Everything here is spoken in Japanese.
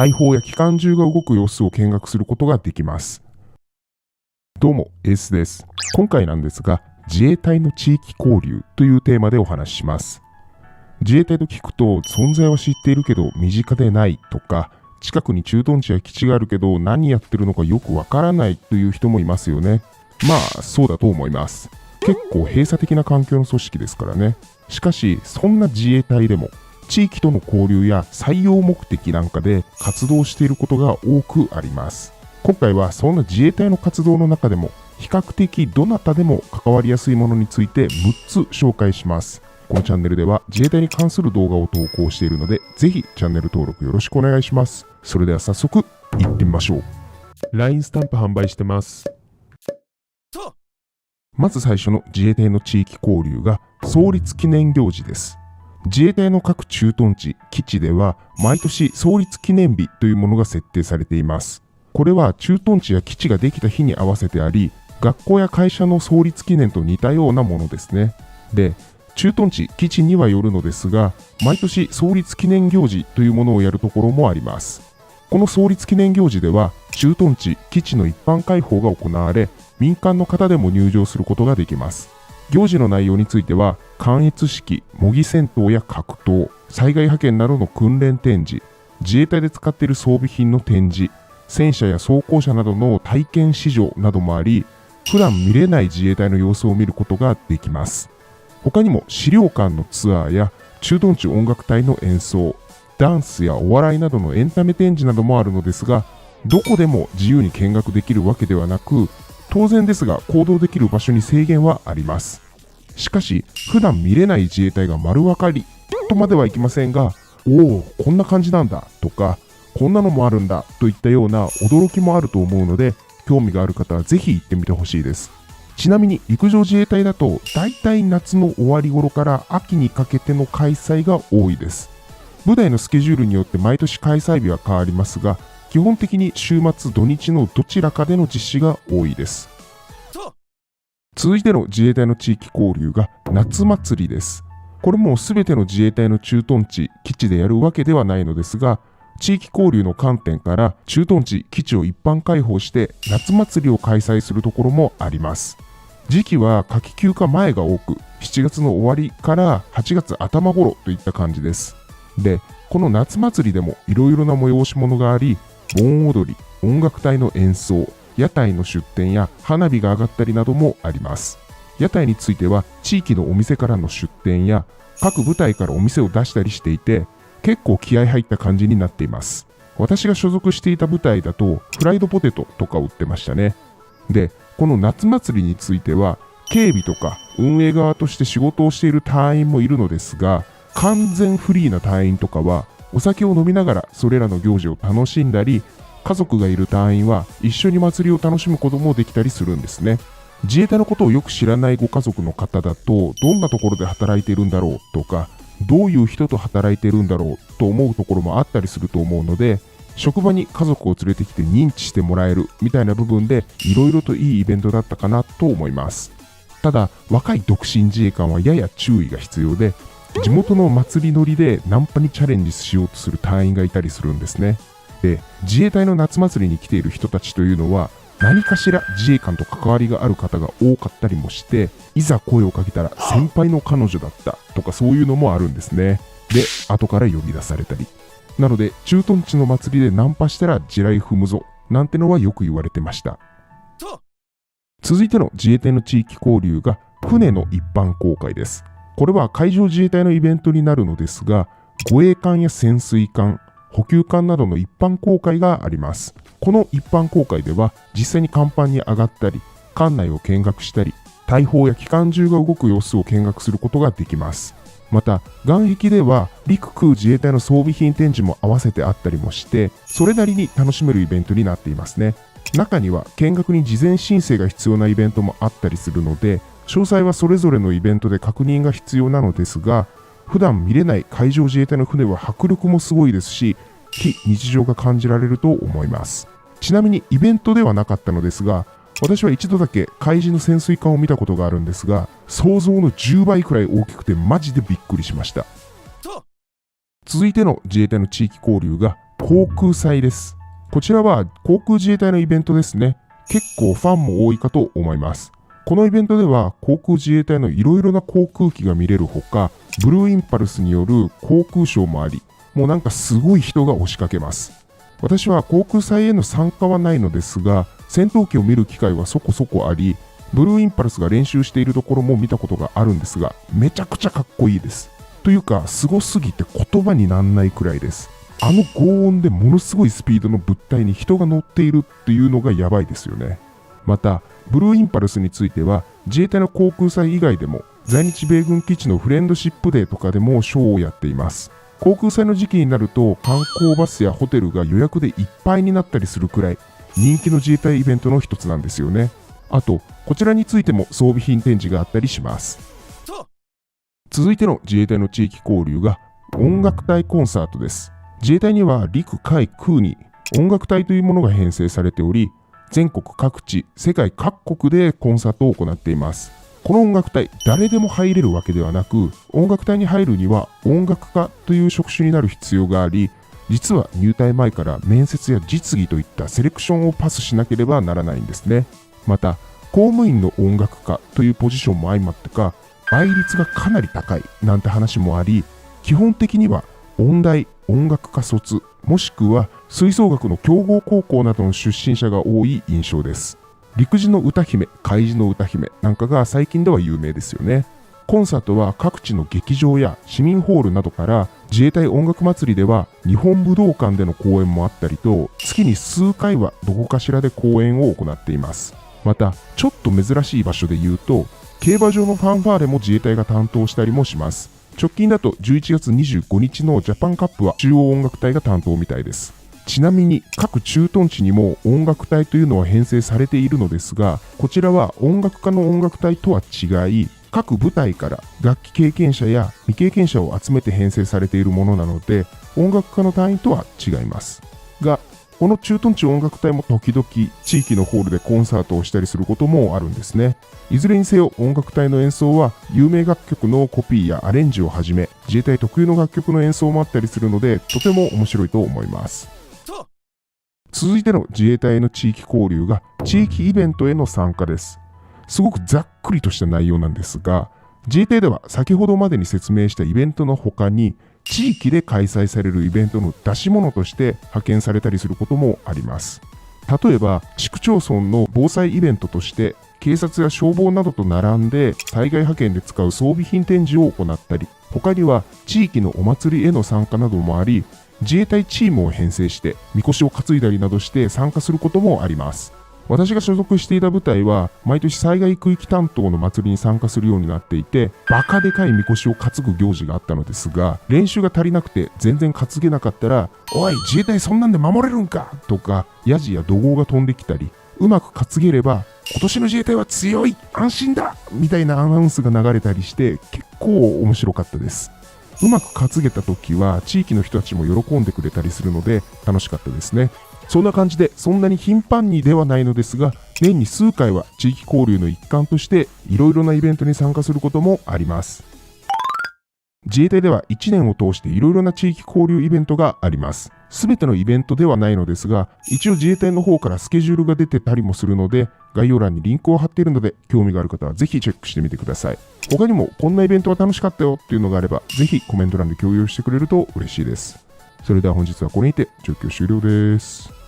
大砲や機関銃が動く様子を見学することができます。どうも、エースです。今回なんですが、自衛隊の地域交流というテーマでお話しします。自衛隊と聞くと、存在は知っているけど身近でないとか、近くに駐屯地や基地があるけど何やってるのかよくわからないという人もいますよね。まあ、そうだと思います。結構閉鎖的な環境の組織ですからね。しかし、そんな自衛隊でも、地域との交流や採用目的なんかで活動していることが多くあります。今回はそんな自衛隊の活動の中でも比較的どなたでも関わりやすいものについて6つ紹介します。このチャンネルでは自衛隊に関する動画を投稿しているので、ぜひチャンネル登録よろしくお願いします。それでは早速行ってみましょう。LINE スタンプ販売してます。まず最初の自衛隊の地域交流が創立記念行事です。自衛隊の各駐屯地、基地では毎年創立記念日というものが設定されています。これは駐屯地や基地ができた日に合わせてあり、学校や会社の創立記念と似たようなものですね。で、駐屯地、基地にはよるのですが、毎年創立記念行事というものをやるところもあります。この創立記念行事では、駐屯地、基地の一般開放が行われ、民間の方でも入場することができます。行事の内容については、観閲式、模擬戦闘や格闘、災害派遣などの訓練展示、自衛隊で使っている装備品の展示、戦車や装甲車などの体験試乗などもあり、普段見れない自衛隊の様子を見ることができます。他にも資料館のツアーや駐屯地音楽隊の演奏、ダンスやお笑いなどのエンタメ展示などもあるのですが、どこでも自由に見学できるわけではなく、当然ですが行動できる場所に制限はあります。しかし、普段見れない自衛隊が丸分かりとまではいきませんが、おお、こんな感じなんだとか、こんなのもあるんだといったような驚きもあると思うので、興味がある方はぜひ行ってみてほしいです。ちなみに陸上自衛隊だとだいたい夏の終わり頃から秋にかけての開催が多いです。部隊のスケジュールによって毎年開催日は変わりますが、基本的に週末土日のどちらかでの実施が多いです。続いての自衛隊の地域交流が夏祭りです。これも全ての自衛隊の駐屯地、基地でやるわけではないのですが、地域交流の観点から駐屯地、基地を一般開放して夏祭りを開催するところもあります。時期は夏季休暇前が多く、7月の終わりから8月頭頃といった感じです。で、この夏祭りでもいろいろな催し物があり、盆踊り、音楽隊の演奏、屋台の出店や花火が上がったりなどもあります。屋台については地域のお店からの出店や各部隊からお店を出したりしていて、結構気合入った感じになっています。私が所属していた部隊だとフライドポテトとか売ってましたね。で、この夏祭りについては警備とか運営側として仕事をしている隊員もいるのですが、完全フリーな隊員とかはお酒を飲みながらそれらの行事を楽しんだり、家族がいる隊員は一緒に祭りを楽しむこともできたりするんですね。自衛隊のことをよく知らないご家族の方だと、どんなところで働いているんだろうとか、どういう人と働いているんだろうと思うところもあったりすると思うので、職場に家族を連れてきて認知してもらえるみたいな部分でいろいろといいイベントだったかなと思います。ただ、若い独身自衛官はやや注意が必要で、地元の祭り乗りでナンパにチャレンジしようとする隊員がいたりするんですね。で、自衛隊の夏祭りに来ている人たちというのは、何かしら自衛官と関わりがある方が多かったりもして、いざ声をかけたら先輩の彼女だったとかそういうのもあるんですね。で、後から呼び出されたり。なので、駐屯地の祭りでナンパしたら地雷踏むぞなんてのはよく言われてました。続いての自衛隊の地域交流が船の一般公開です。これは海上自衛隊のイベントになるのですが、護衛艦や潜水艦、補給艦などの一般公開があります。この一般公開では実際に甲板に上がったり、艦内を見学したり、大砲や機関銃が動く様子を見学することができます。また、岸壁では陸空自衛隊の装備品展示も合わせてあったりもして、それなりに楽しめるイベントになっていますね。中には見学に事前申請が必要なイベントもあったりするので、詳細はそれぞれのイベントで確認が必要なのですが、普段見れない海上自衛隊の船は迫力もすごいですし、非日常が感じられると思います。ちなみにイベントではなかったのですが、私は一度だけ海自の潜水艦を見たことがあるんですが、想像の10倍くらい大きくてマジでびっくりしました。続いての自衛隊の地域交流が航空祭です。こちらは航空自衛隊のイベントですね。結構ファンも多いかと思います。このイベントでは航空自衛隊のいろいろな航空機が見れるほか、ブルーインパルスによる航空ショーもあり、もうなんかすごい人が押しかけます。私は航空祭への参加はないのですが、戦闘機を見る機会はそこそこあり、ブルーインパルスが練習しているところも見たことがあるんですが、めちゃくちゃかっこいいです。というか、すごすぎて言葉にならないくらいです。あの轟音でものすごいスピードの物体に人が乗っているっていうのがやばいですよね。また、ブルーインパルスについては、自衛隊の航空祭以外でも、在日米軍基地のフレンドシップデーとかでもショーをやっています。航空祭の時期になると、観光バスやホテルが予約でいっぱいになったりするくらい、人気の自衛隊イベントの一つなんですよね。あと、こちらについても装備品展示があったりします。続いての自衛隊の地域交流が、音楽隊コンサートです。自衛隊には陸海空に音楽隊というものが編成されており、全国各地、世界各国でコンサートを行っています。この音楽隊、誰でも入れるわけではなく、音楽隊に入るには音楽家という職種になる必要があり、実は入隊前から面接や実技といったセレクションをパスしなければならないんですね。また、公務員の音楽家というポジションも相まってか、倍率がかなり高いなんて話もあり、基本的には音大、音楽科卒、もしくは吹奏楽の強豪高校などの出身者が多い印象です。陸自の歌姫、海自の歌姫なんかが最近では有名ですよね。コンサートは各地の劇場や市民ホールなどから、自衛隊音楽祭りでは日本武道館での公演もあったりと、月に数回はどこかしらで公演を行っています。また、ちょっと珍しい場所で言うと、競馬場のファンファーレも自衛隊が担当したりもします。直近だと11月25日のジャパンカップは中央音楽隊が担当みたいです。ちなみに各駐屯地にも音楽隊というのは編成されているのですが、こちらは音楽家の音楽隊とは違い、各部隊から楽器経験者や未経験者を集めて編成されているものなので、音楽家の隊員とは違います。が、この駐屯地音楽隊も時々地域のホールでコンサートをしたりすることもあるんですね。いずれにせよ音楽隊の演奏は有名楽曲のコピーやアレンジをはじめ、自衛隊特有の楽曲の演奏もあったりするので、とても面白いと思います。続いての自衛隊の地域交流が地域イベントへの参加です。すごくざっくりとした内容なんですが、自衛隊では先ほどまでに説明したイベントの他に、地域で開催されるイベントの出し物として派遣されたりすることもあります。例えば、市区町村の防災イベントとして、警察や消防などと並んで災害派遣で使う装備品展示を行ったり、他には地域のお祭りへの参加などもあり、自衛隊チームを編成して、みこしを担いだりなどして参加することもあります。私が所属していた部隊は、毎年災害区域担当の祭りに参加するようになっていて、バカでかいみこしを担ぐ行事があったのですが、練習が足りなくて全然担げなかったら、おい、自衛隊そんなんで守れるんかとか、ヤジや怒号が飛んできたり、うまく担げれば、今年の自衛隊は強い、安心だみたいなアナウンスが流れたりして、結構面白かったです。うまく担げた時は、地域の人たちも喜んでくれたりするので、楽しかったですね。そんな感じで、そんなに頻繁にではないのですが、年に数回は地域交流の一環として、いろいろなイベントに参加することもあります。自衛隊では1年を通していろいろな地域交流イベントがあります。すべてのイベントではないのですが、一応自衛隊の方からスケジュールが出てたりもするので、概要欄にリンクを貼っているので、興味がある方はぜひチェックしてみてください。他にもこんなイベントは楽しかったよっていうのがあれば、ぜひコメント欄で共有してくれると嬉しいです。それでは本日はこれにて実況終了です。